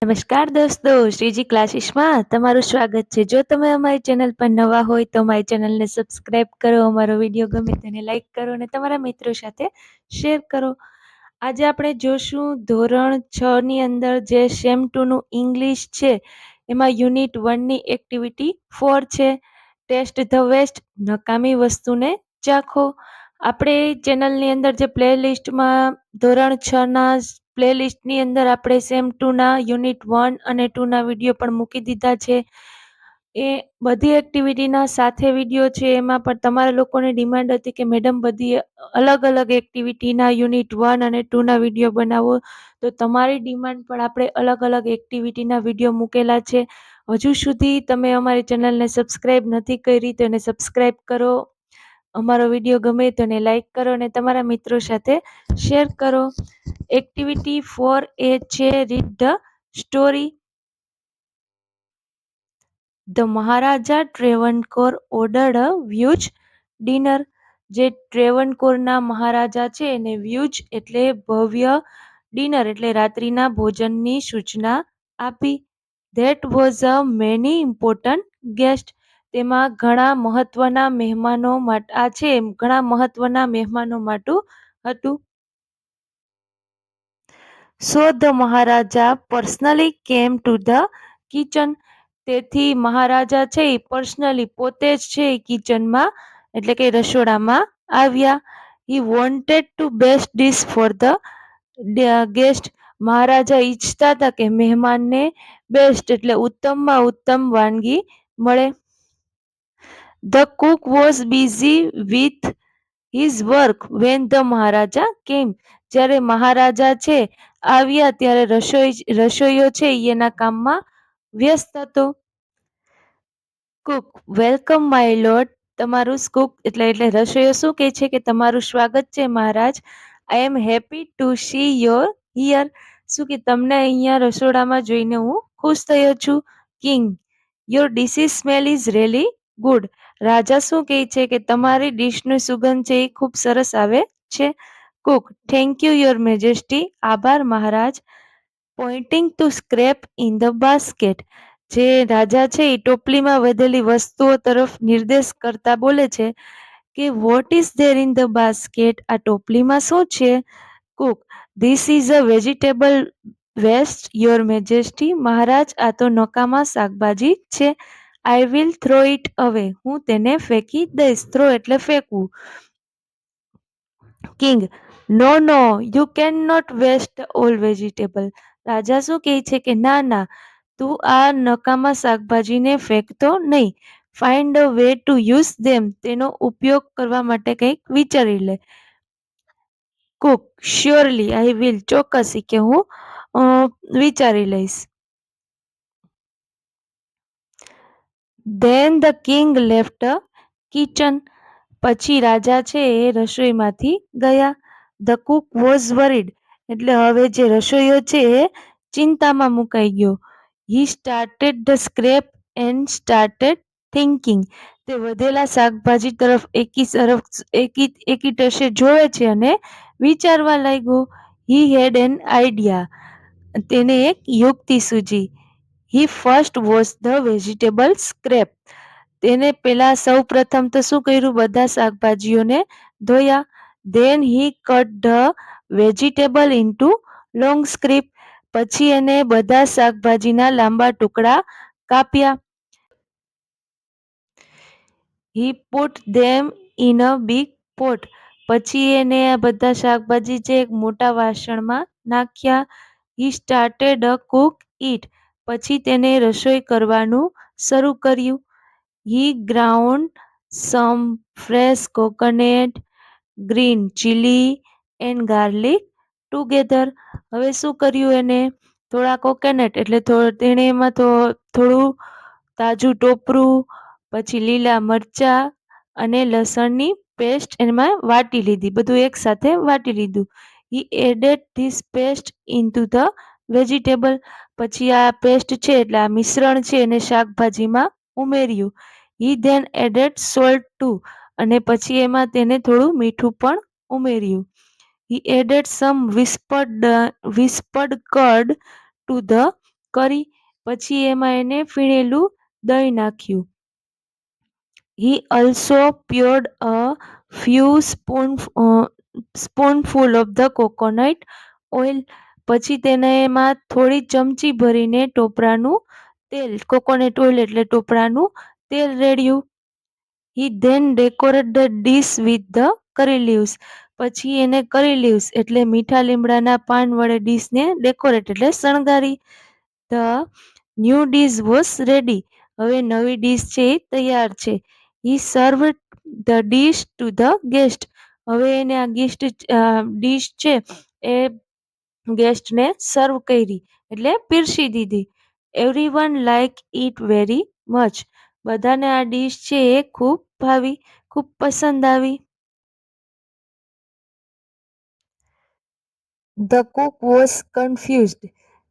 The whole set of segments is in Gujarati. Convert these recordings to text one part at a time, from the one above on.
નમસ્કાર દોસ્તો, શ્રીજી ક્લાસીસમાં તમારું સ્વાગત છે. જો તમે અમારી ચેનલ પર નવા હોય તો અમારી ચેનલને સબસ્ક્રાઇબ કરો, અમારો વિડીયો ગમે તેને લાઈક કરો અને તમારા મિત્રો સાથે શેર કરો. આજે આપણે જોશું ધોરણ 6 ની અંદર જે સેમ 2 નું ઇંગ્લિશ છે એમાં યુનિટ 1 ની એક્ટિવિટી 4 છે, ટેસ્ટ ધ વેસ્ટ, નકામી વસ્તુને ચાખો. આપણે ચેનલની અંદર જે પ્લેલિસ્ટમાં ધોરણ 6 ના પ્લેલિસ્ટની અંદર આપણે સેમ 2 ના યુનિટ 1 અને 2 ના વિડીયો પણ મૂકી દીધા છે. એ બધી એક્ટિવિટીના સાથે વિડીયો છે. એમાં પણ તમારા લોકોની ડિમાન્ડ હતી કે મેડમ બધી અલગ અલગ એક્ટિવિટીના યુનિટ 1 અને 2 ના વિડીયો બનાવો, તો તમારી ડિમાન્ડ પણ આપણે અલગ અલગ એક્ટિવિટીના વિડીયો મૂકેલા છે. હજુ સુધી તમે અમારી ચેનલને સબસ્ક્રાઇબ નથી કરી તો એને સબસ્ક્રાઇબ કરો, અમારો વિડીયો ગમે તો એને લાઈક કરો અને તમારા મિત્રો સાથે શેર કરો. એક્ટિવિટી 4 એ છે read the story. The Maharaja Travancore ordered a huge dinner. જે ટ્રેવનકોરના મહારાજા છે એને વ્યુજ એટલે ભવ્ય, ડિનર એટલે રાત્રિના ભોજનની સૂચના આપી. That was a many important guest. તેમાં ઘણા મહત્વના મહેમાનો ઘણા મહત્વના મહેમાનો માટું હતું. So the Maharaja personally came to the kitchen. તેથી મહારાજા છે એ પર્સનલી પોતે જ છે એ કિચનમાં એટલે કે રસોડામાં આવ્યા. He wanted to best dish for the guest. મહારાજા ઈચ્છતા હતા કે મહેમાનને બેસ્ટ એટલે ઉત્તમમાં ઉત્તમ વાનગી મળે. The cook was busy with his work when the Maharaja came. જ્યારે મહારાજા છે આવ્યા ત્યારે રસોઈયો છે એના કામમાં વ્યસ્ત હતો. Cook welcome my lord. તમારું કુક એટલે રસોઈયો શું કહે છે કે તમારું સ્વાગત છે મહારાજ. I am happy to see your here. શું કે તમને અહીંયા રસોડામાં જોઈને હું ખુશ થયો છું. King your dishes smell is really good. રાજા શું કહે છે કે તમારી ડીશનો સુગંધ છે એ ખૂબ સરસ આવે છે. Cook thank you your majesty. આભાર મહારાજ. Pointing to scrap in the basket. જે રાજા છે એ ટોપલીમાં વધેલી વસ્તુઓ તરફ નિર્દેશ કરતા બોલે છે કે what is there in the basket. આ ટોપલીમાં શું છે. Cook this is a vegetable waste your majesty. મહારાજ આ તો નકામા શાકભાજી છે. આઈ વિલ થ્રો ઇટ અવે. હું તેને ફેંકી દઈશ. થ્રો એટલે ફેંકવું. King no no you can not waste all vegetable. રાજા શું કહે છે કે ના ના, તું આ નકામા શાકભાજીને ફેંકતો નહીં. Find a way to use them. તેનો ઉપયોગ કરવા માટે કંઈક વિચારી લે. Cook surely I will. ચોક્કસ કે હું વિચારી લઈશ. Then the king left a kitchen. પછી રાજા છે એ રસોઈમાંથી ગયા. The cook was worried. એટલે હવે જે રસોઈયો છે એ ચિંતામાં મુકાઈ ગયો. He started the scrap and started thinking. તે વધેલા શાકભાજી તરફ એકી ટશે જોવે છે અને વિચારવા લાગ્યો. He had an idea. તેને એક યુક્તિ સૂજી. He first wash the vegetable scrap. તેને પેલા સૌ પ્રથમ તો શું કર્યું, બધા શાકભાજીઓને ધોયા. Then he cut the vegetable into long strips. પછી એને બધા શાકભાજીના લાંબા ટુકડા કાપ્યા. He put them in a big pot. પછી એને આ બધા શાકભાજી છે એક મોટા વાસણમાં નાખ્યા. He started a cook it. પછી તેને રસોઈ કરવાનું શરૂ કર્યું. He ground some fresh coconut, green chilli and garlic together. હવે શું કર્યું એને, થોડા કોકોનટ એટલે તેણે એમાં થોડું તાજું ટોપરું, પછી લીલા મરચા અને લસણની પેસ્ટ એમાં વાટી લીધી. બધું એક સાથે વાટી લીધું. He added this paste into the vegetable. પછી આ પેસ્ટ છે એટલે આ મિશ્રણ છે એને શાકભાજીમાં ઉમેર્યું. He then added salt too. અને પછી એમાં તેને થોડું મીઠું પણ ઉમેર્યું. He added some whispered curd to the curry પછી એમાં એને ફીણેલું દહીં નાખ્યું. He also poured a few spoonful of the coconut oil. પછી તેને એમાં થોડી ચમચી ભરીને ટોપરાનું તેલ, કોકોનટ ઓઇલ એટલે ટોપરાનું તેલ રેડ્યું. He then decorated the dish with the curry leaves. પછી એને કરી લીવ્સ એટલે મીઠા લીમડાના પાન વડે ડીશને ડેકોરેટ એટલે શણગારી. The new dish was ready. હવે નવી ડીશ છે એ તૈયાર છે. He served the dish to the guest. હવે એને આ ડીશ છે એ ગેસ્ટને સર્વ કરી એટલે પીરસી દીધી. Everyone like it very much. બધાને આ ડીશ છે એ ખૂબ ભાવી, ખૂબ પસંદ આવી. The cook was confused.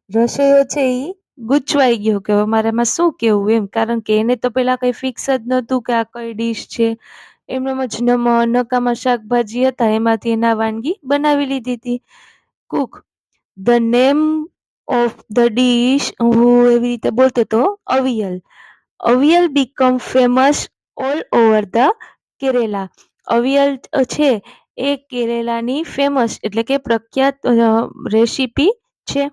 રસોઈયો છે એ ગૂંચવાઈ ગયો કે હવે મારે એમાં શું કેવું એમ, કારણ કે એને તો પેલા કઈ ફિક્સ જ નહોતું કે આ કઈ ડીશ છે. એમનેમ જ નકામા શાકભાજી હતા એમાંથી એના વાનગી બનાવી લીધી હતી. Cook, the name of the dish, હું એવી રીતે બોલતો હતો, avial. Avial become famous all over the Kerala. Avial છે એ કેરેલાની ફેમસ એટલે કે પ્રખ્યાત રેસીપી છે.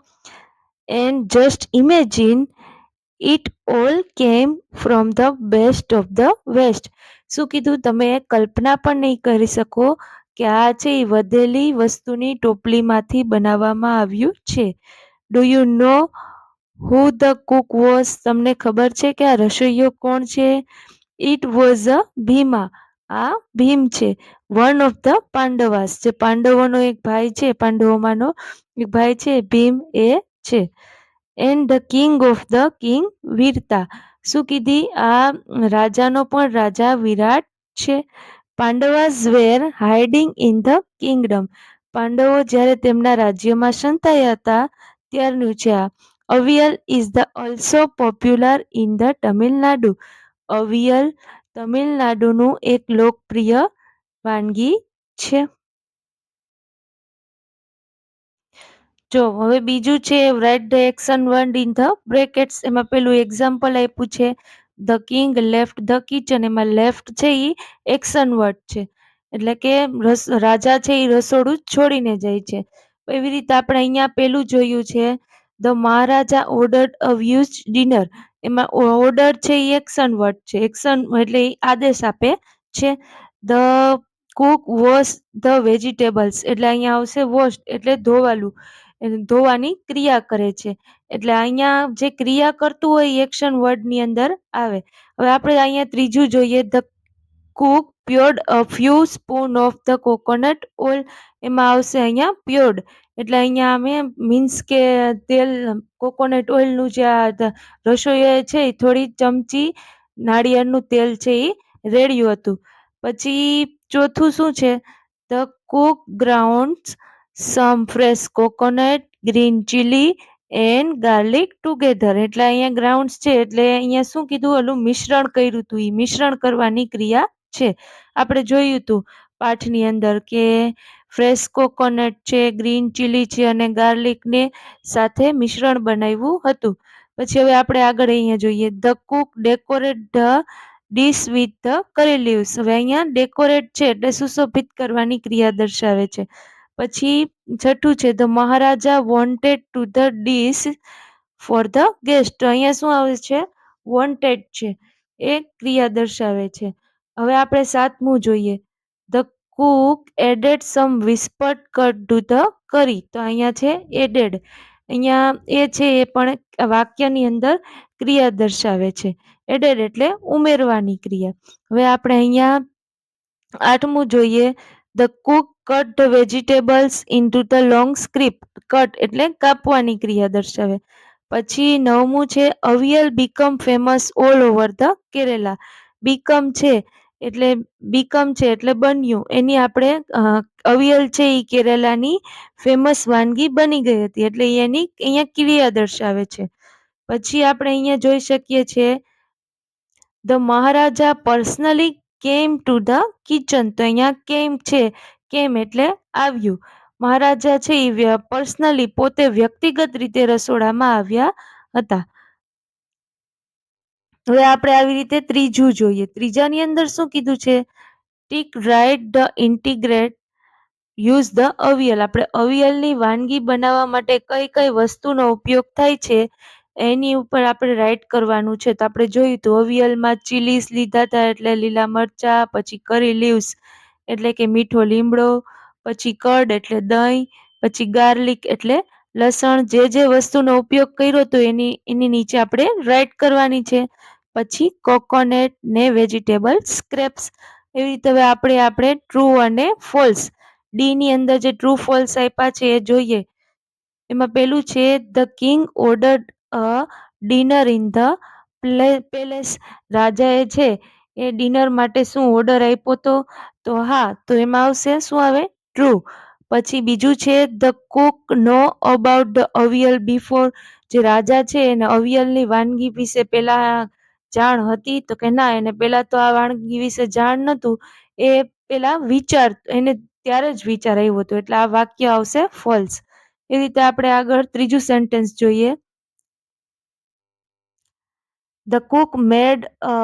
And just imagine, it all came from the best of the waste. શું કીધું, તમે કલ્પના પણ નહીં કરી શકો કે આ છે એ વધેલી વસ્તુની ટોપલીમાંથી બનાવવામાં આવ્યું છે. Do you know who the cook was. તમને ખબર છે કે આ રસોઈયો કોણ છે? It was a Bhima. આ ભીમ છે. One of the Pandavas. જે પાંડવોનો એક ભાઈ છે, પાંડવોમાંનો એક ભાઈ છે ભીમ એ છે. And the king of the king Virata. શું કીધી, આ રાજાનો પણ રાજા વિરાટ છે. Pandavas were hiding in the kingdom. પાંડવો જ્યારે તેમના રાજ્યમાં સંતાયા હતા ત્યારનું છે આ. Avial is the also popular in the Tamil Nadu. Avial તમિલનાડુનું એક લોકપ્રિય વાનગી છે. જો હવે બીજું છે write the action word in the brackets. એમાં પેલું એક્ઝામ્પલ આપ્યું છે the king left the kitchen. એમાં લેફ્ટ છે એ એક્શન વર્ડ છે એટલે કે રાજા છે એ રસોડું છોડીને જાય છે. એવી રીતે આપણે અહીંયા પેલું જોયું છે the Maharaja ordered a huge dinner. એમાં ઓર્ડર છે એ એક્શન વર્ડ છે. એક્શન એટલે એ આદેશ આપે છે. The Cook wash the vegetables એટલે અહીંયા આવશે વોશ એટલે ધોવાલું, ધોવાની ક્રિયા કરે છે. એટલે અહીંયા જે ક્રિયા કરતું હોય એ એક્શન વર્ડની અંદર આવે. હવે આપણે અહીંયા ત્રીજું જોઈએ the cook poured a few spoon of the coconut oil. એમાં આવશે અહીંયા પ્યોર્ડ એટલે અહીંયા અમે મીન્સ કે તેલ, કોકોનટ ઓઇલનું જે આ રસોઈ છે એ થોડી ચમચી નાળિયેરનું તેલ છે એ રેડ્યું હતું. પછી ચોથું શું છે the cook ground some fresh coconut, green chilli and garlic together. એટલે અહીંયા ગ્રાઉન્ડ્સ છે એટલે અહીંયા શું કીધું, ઓલું મિશ્રણ કર્યું હતું, એ મિશ્રણ કરવાની ક્રિયા છે. આપણે જોયું હતું પાઠની અંદર કે ફ્રેશ કોકોનટ છે, ગ્રીન ચીલી છે અને ગાર્લિકને સાથે મિશ્રણ બનાવ્યું હતું. પછી હવે આપણે આગળ અહીંયા જોઈએ the Cook decorate the dish with the curry leaves. હવે અહીંયા ડેકોરેટ છે એટલે સુશોભિત કરવાની ક્રિયા દર્શાવે છે. પછી છઠ્ઠું છે the Maharaja wanted to the dish four the guest. અહીંયા શું આવે છે, વોન્ટેડ છે એ ક્રિયા દર્શાવે છે. હવે આપણે સાતમું જોઈએ the cook added some whispered curd to the curry. તો અહીંયા છે એડેડ. અહીંયા એ છે એ પણ વાક્યની અંદર ક્રિયા દર્શાવે છે. એડેડ એટલે ઉમેરવાની ક્રિયા. હવે આપણે અહીંયા આઠમું જોઈએ the Cook cut the vegetables into the long script. Cut એટલે કાપવાની ક્રિયા દર્શાવે. પછી નવમું છે avial become famous all over the Kerala. Become છે એટલે બન્યું. એની આપણે અવિયલ છે એ કેરેલાની ફેમસ વાનગી બની ગઈ હતી એટલે એની અહીંયા ક્રિયા દર્શાવે છે. પછી આપણે અહીંયા જોઈ શકીએ છીએ the Maharaja personally came to the kitchen. તો અહીંયા કેમ છે, કેમ એટલે આવ્યું. મહારાજા છે એ પર્સનલી પોતે વ્યક્તિગત રીતે રસોડામાં આવ્યા હતા. હવે આપણે આવી રીતે ત્રીજું જોઈએ. ત્રીજાની અંદર શું કીધું છે? Tick write the integrate use the avial. આપણે અવિયલની વાનગી બનાવવા માટે કઈ કઈ વસ્તુનો ઉપયોગ થાય છે એની ઉપર આપણે રાઇટ કરવાનું છે. તો આપણે જોયું તો અવિયલમાં ચીલીસ લીધા હતા એટલે લીલા મરચા, પછી કરી લીવ્સ એટલે કે મીઠો લીમડો, પછી કર્ડ એટલે દહીં, પછી ગાર્લિક એટલે લસણ. જે જે વસ્તુનો ઉપયોગ કર્યો તો એની નીચે આપણે રાઇટ કરવાની છે. પછી કોકોનટ ને વેજીટેબલ સ્ક્રેપ્સ. એવી રીતે હવે આપણે ટ્રુ અને ફોલ્સ ડી ની અંદર જે ટ્રુ ફોલ્સ આપ્યા છે એ જોઈએ. એમાં પેલું છે the king ordered a dinner in the palace. રાજાએ છે એ ડિનર માટે શું ઓર્ડર આપ્યો તો હા, તો એમાં આવશે શું આવે? ટ્રુ. પછી બીજું છે the Cook know about the avial before. જે રાજા છે એને અવિયલની વાનગી વિશે પેલા જાણ હતી તો કે ના, એને પેલા તો આ વાનગી વિશે જાણ નતું. એ પેલા એને ત્યારે જ વિચાર આવ્યો હતો, એટલે આ વાક્ય આવશે ફોલ્સ. એ રીતે આપણે આગળ ત્રીજું સેન્ટેન્સ જોઈએ. The Cook made a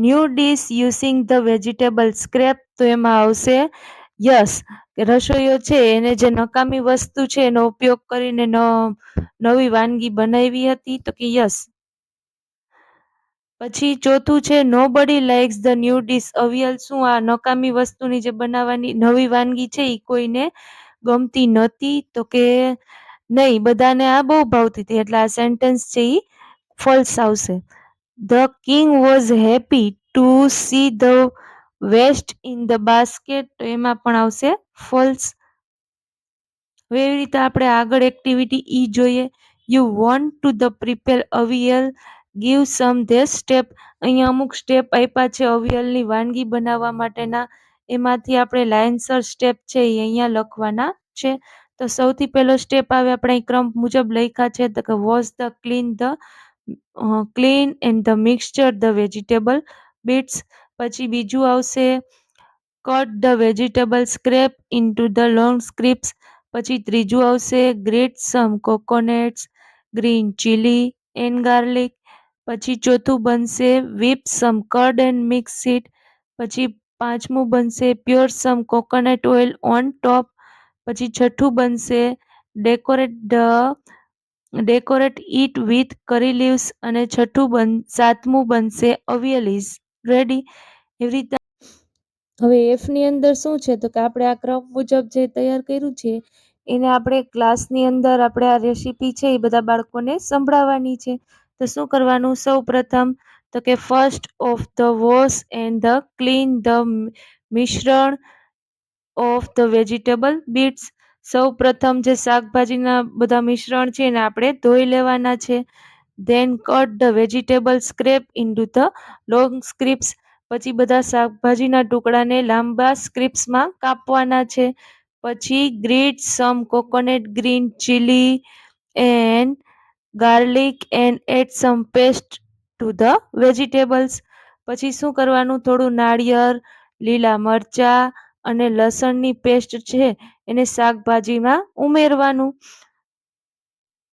new dish using the vegetable scrap. તો એમાં આવશે યસ. રસોઈયો છે એને જે નકામી વસ્તુ છે એનો ઉપયોગ કરીને નવી વાનગી બનાવી હતી તો કે યસ. પછી ચોથું છે નો બડી likes the new dish avial. શું આ નકામી વસ્તુની જે બનાવવાની નવી વાનગી છે એ કોઈને ગમતી નહોતી તો કે નહીં, બધાને આ બહુ ભાવતી હતી. એટલે આ સેન્ટેન્સ છે એ ફોલ્સ આવશે. The king was happy to see the waste in the basket. તો એમાં પણ આવશે ફોલ્સ. હવે એવી રીતે આપણે આગળ એક્ટિવિટી ઈ જોઈએ. You want to the prepare avial give sum there step. અહીંયા અમુક સ્ટેપ આપ્યા છે અવિયલની વાનગી બનાવવા માટેના. એમાંથી આપણે લાઇનસર સ્ટેપ છે એ અહીંયા લખવાના છે. તો સૌથી પહેલો સ્ટેપ આવે, આપણે ક્રમ મુજબ લખ્યા છે તો કે wash the clean and the mixture the vegetable bits. પછી બીજું આવશે cut the vegetable scrap into the long strips. પછી ત્રીજું આવશે grate some coconuts, green chilli and garlic. પછી ચોથું બનશે whip some curd and mix it. પછી પાંચમું બનશે pure some coconut oil on top. પછી છઠ્ઠું બનશે ડેકોરેટ ઇટ વિથ કરી લીવ્સ. અને સાતમું બનશે અવિયલ ઇઝ રેડી. એવી રીતે હવે એફ ની અંદર શું છે તો કે આપણે આ ક્રમ મુજબ જે તૈયાર કર્યું છે એને આપણે ક્લાસની અંદર આપણે આ રેસીપી છે એ બધા બાળકોને સંભળાવવાની છે. તો શું કરવાનું? સૌ પ્રથમ તો કે first of the wash and the clean the મિશ્રણ ઓફ ધ વેજીટેબલ બીટ્સ. સૌ પ્રથમ જે શાકભાજીના બધા મિશ્રણ છે એને આપણે ધોઈ લેવાના છે. Then cut the vegetable scrap into the long strips. પછી બધા શાકભાજીના ટુકડાને લાંબા સ્ક્રિપ્સમાં કાપવાના છે. પછી grate some coconut, green chilli and garlic and add some paste to the vegetables. પછી શું કરવાનું? થોડું નાળિયેર, લીલા મરચા અને લસણની પેસ્ટ છે એને શાકભાજીમાં ઉમેરવાનું.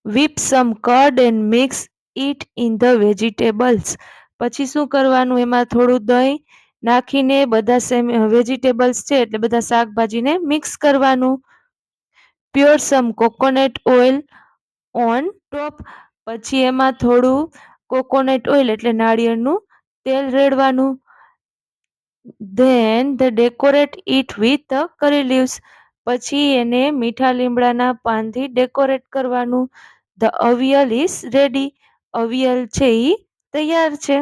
whip some curd and mix it in the vegetables. પછી શું કરવાનું? એમાં થોડું દહીં નાખીને બધા વેજીટેબલ્સ છે એટલે બધા શાકભાજીને મિક્સ કરવાનું. Pour some coconut oil on top. પછી એમાં થોડું કોકોનટ ઓઇલ એટલે નાળિયેરનું તેલ રેડવાનું. Then the decorate it with the curry leaves. પછી એને મીઠા લીમડાના પાનથી ડેકોરેટ કરવાનું. The Avial is ready. Avial છે એ તૈયાર છે.